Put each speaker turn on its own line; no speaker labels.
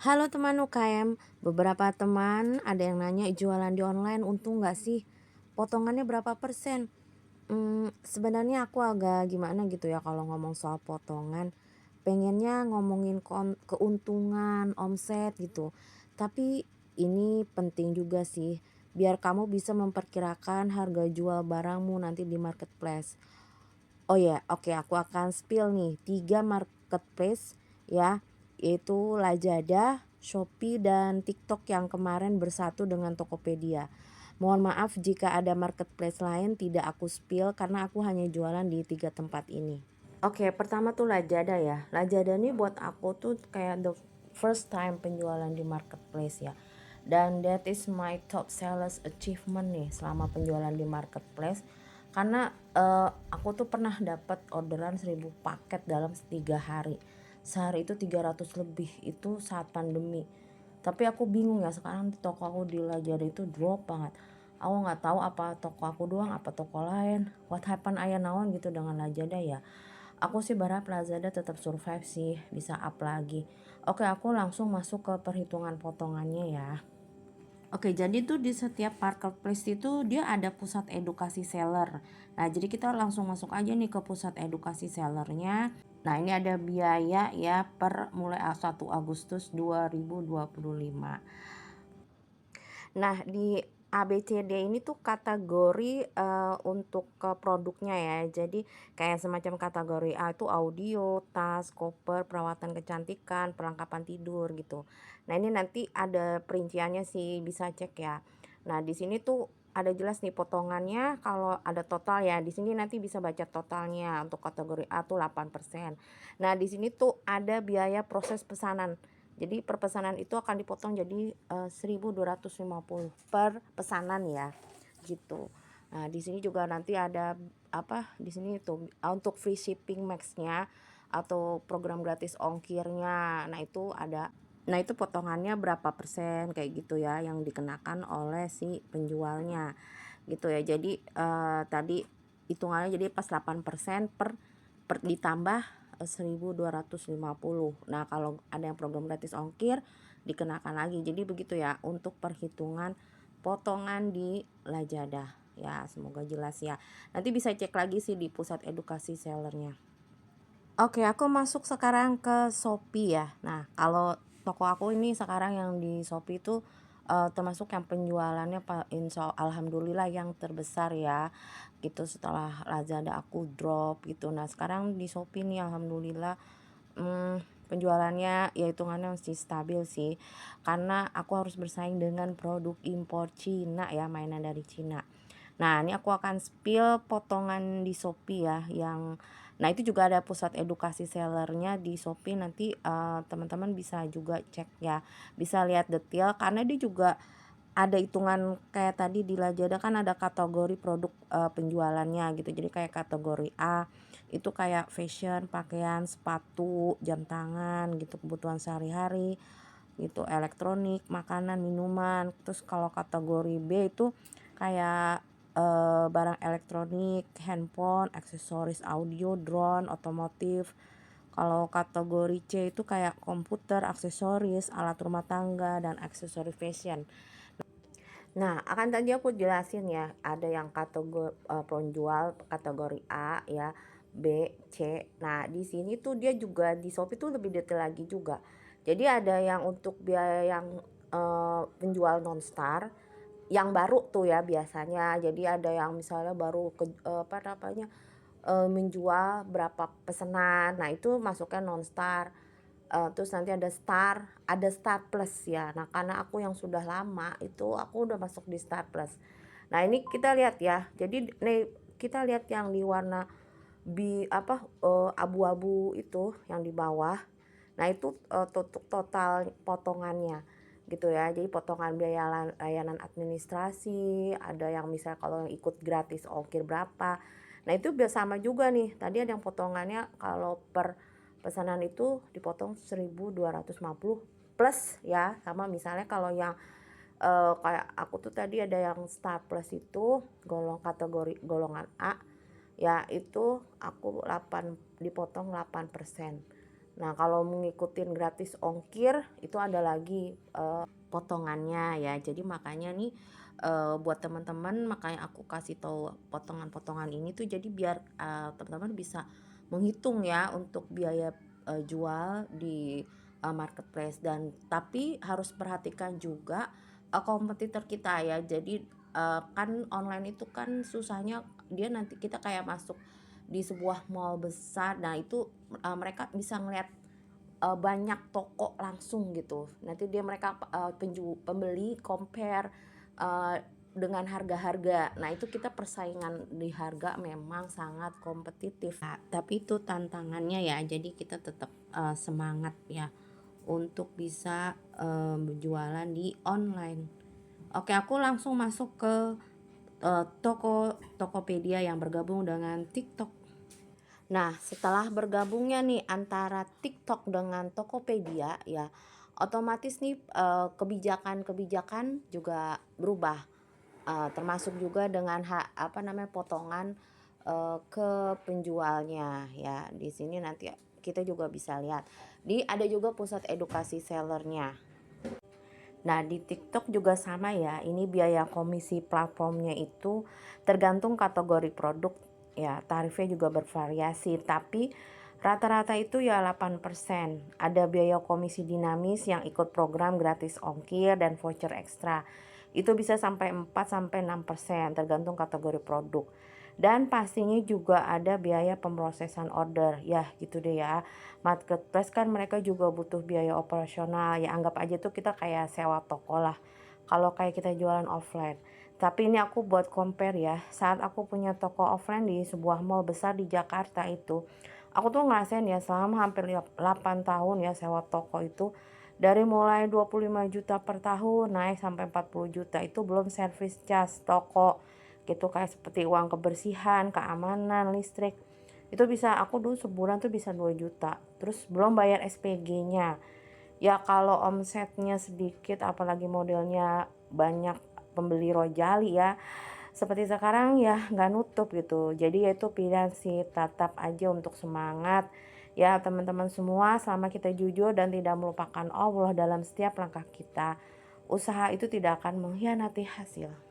Halo teman UKM, beberapa teman ada yang nanya jualan di online untung nggak sih? Potongannya berapa persen? Sebenarnya aku agak gimana gitu ya kalau ngomong soal potongan. Pengennya ngomongin keuntungan, omset gitu. Tapi ini penting juga sih, biar kamu bisa memperkirakan harga jual barangmu nanti di marketplace. Oh ya, oke, aku akan spill nih 3 marketplace ya, yaitu Lazada, Shopee, dan TikTok yang kemarin bersatu dengan Tokopedia. Mohon maaf jika ada marketplace lain tidak aku spill karena aku hanya jualan di 3 tempat ini. Oke, pertama tuh Lazada ya. Lazada ini buat aku tuh kayak the first time penjualan di marketplace ya. Dan that is my top sellers achievement nih selama penjualan di marketplace. Karena aku tuh pernah dapat orderan 1000 paket dalam 3 hari. Sehari itu 300 lebih itu saat pandemi. Tapi aku bingung ya, sekarang di toko aku di Lazada itu drop banget. Aku nggak tahu apa toko aku doang apa toko lain. What happen aya naon gitu dengan Lazada ya. Aku sih berharap Lazada tetap survive sih, bisa up lagi. Oke, aku langsung masuk ke perhitungan potongannya ya. Oke, jadi tuh di setiap marketplace itu dia ada pusat edukasi seller. Nah, jadi kita langsung masuk aja nih ke pusat edukasi sellernya. Nah, ini ada biaya ya per mulai 1 Agustus 2025. Nah, di ABCD ini tuh kategori untuk ke produknya ya. Jadi kayak semacam kategori A itu audio, tas, koper, perawatan kecantikan, perlengkapan tidur gitu. Nah, ini nanti ada perinciannya sih, bisa cek ya. Nah, di sini tuh ada jelas nih potongannya kalau ada total ya. Di sini nanti bisa baca totalnya. Untuk kategori A tuh 8%. Nah, di sini tuh ada biaya proses pesanan. Jadi per pesanan itu akan dipotong jadi 1.250 per pesanan ya, gitu. Nah, di sini juga nanti ada apa? Di sini itu untuk free shipping max-nya atau program gratis ongkirnya. Nah, itu ada. Nah, itu potongannya berapa persen kayak gitu ya yang dikenakan oleh si penjualnya. Gitu ya. Jadi tadi hitungannya jadi pas 8% per ditambah 1.250. Nah, kalau ada yang program gratis ongkir dikenakan lagi. Jadi begitu ya untuk perhitungan potongan di Lazada. Ya, semoga jelas ya. Nanti bisa cek lagi sih di pusat edukasi sellernya. Oke, aku masuk sekarang ke Shopee ya. Nah, kalau toko aku ini sekarang yang di Shopee itu termasuk yang penjualannya alhamdulillah yang terbesar ya. Gitu setelah Lazada aku drop gitu. Nah, sekarang di Shopee nih alhamdulillah penjualannya ya hitungannya masih stabil sih. Karena aku harus bersaing dengan produk impor Cina ya, mainan dari Cina. Nah, ini aku akan spill potongan di Shopee ya yang nah itu juga ada pusat edukasi sellernya di Shopee nanti teman-teman bisa juga cek ya. Bisa lihat detail karena dia juga ada hitungan kayak tadi di Lazada kan ada kategori produk penjualannya gitu. Jadi kayak kategori A itu kayak fashion, pakaian, sepatu, jam tangan gitu, kebutuhan sehari-hari gitu, elektronik, makanan, minuman. Terus kalau kategori B itu kayak barang elektronik, handphone, aksesoris audio, drone, otomotif. Kalau kategori C itu kayak komputer, aksesoris, alat rumah tangga, dan aksesoris fashion. Nah, akan tadi aku jelasin ya, ada yang kategori penjual kategori A ya, B, C. Nah, di sini tuh dia juga di Shopee tuh lebih detail lagi juga. Jadi ada yang untuk biaya yang penjual non-star yang baru tuh ya biasanya. Jadi ada yang misalnya baru apa namanya menjual berapa pesanan. Nah, itu masuknya non-star. Terus nanti ada Star Plus ya. Nah, karena aku yang sudah lama itu aku udah masuk di Star Plus. Nah, ini kita lihat ya. Jadi nih kita lihat yang di warna abu-abu itu yang di bawah. Nah, itu total potongannya gitu ya. Jadi potongan biaya layanan administrasi, ada yang misal kalau yang ikut gratis ongkir berapa. Nah, itu biasa sama juga nih. Tadi ada yang potongannya kalau per pesanan itu dipotong 1.250 plus ya, sama misalnya kalau yang kayak aku tuh tadi ada yang Star Plus itu kategori golongan A ya, itu aku dipotong 8%. Nah, kalau ngikutin gratis ongkir itu ada lagi potongannya ya. Jadi makanya nih buat teman-teman, makanya aku kasih tahu potongan-potongan ini tuh jadi biar teman-teman bisa menghitung ya untuk biaya jual di marketplace. Dan tapi harus perhatikan juga kompetitor kita ya. Jadi kan online itu kan susahnya dia nanti kita kayak masuk di sebuah mall besar. Nah, itu mereka bisa ngeliat banyak toko langsung gitu. Nanti mereka pembeli compare dengan harga-harga. Nah, itu kita persaingan di harga memang sangat kompetitif. Nah, tapi itu tantangannya ya. Jadi kita tetap semangat ya untuk bisa berjualan di online. Oke, aku langsung masuk ke Tokopedia yang bergabung dengan TikTok. Nah, setelah bergabungnya nih antara TikTok dengan Tokopedia ya, otomatis nih kebijakan-kebijakan juga berubah. Termasuk juga dengan potongan ke penjualnya ya. Di sini nanti kita juga bisa lihat. Ada juga pusat edukasi sellernya. Nah, di TikTok juga sama ya. Ini biaya komisi platformnya itu tergantung kategori produk ya. Tarifnya juga bervariasi, tapi rata-rata itu ya 8%. Ada biaya komisi dinamis yang ikut program gratis ongkir dan voucher ekstra. Itu bisa sampai 4-6% tergantung kategori produk. Dan pastinya juga ada biaya pemrosesan order. Ya, gitu deh ya. Marketplace kan mereka juga butuh biaya operasional. Ya, anggap aja tuh kita kayak sewa toko lah. Kalau kayak kita jualan offline. Tapi ini aku buat compare ya. Saat aku punya toko offline di sebuah mall besar di Jakarta itu, aku tuh ngerasain ya selama hampir 8 tahun ya sewa toko itu, dari mulai 25 juta per tahun naik sampai 40 juta, itu belum service charge toko gitu, kayak seperti uang kebersihan, keamanan, listrik. Itu bisa aku dulu sebulan tuh bisa 2 juta. Terus belum bayar SPG-nya. Ya kalau omsetnya sedikit apalagi modelnya banyak pembeli rojali ya. Seperti sekarang ya nggak nutup gitu. Jadi ya itu pilihan sih, tetap aja untuk semangat. Ya teman-teman semua, selama kita jujur dan tidak melupakan Allah dalam setiap langkah kita, usaha itu tidak akan mengkhianati hasil.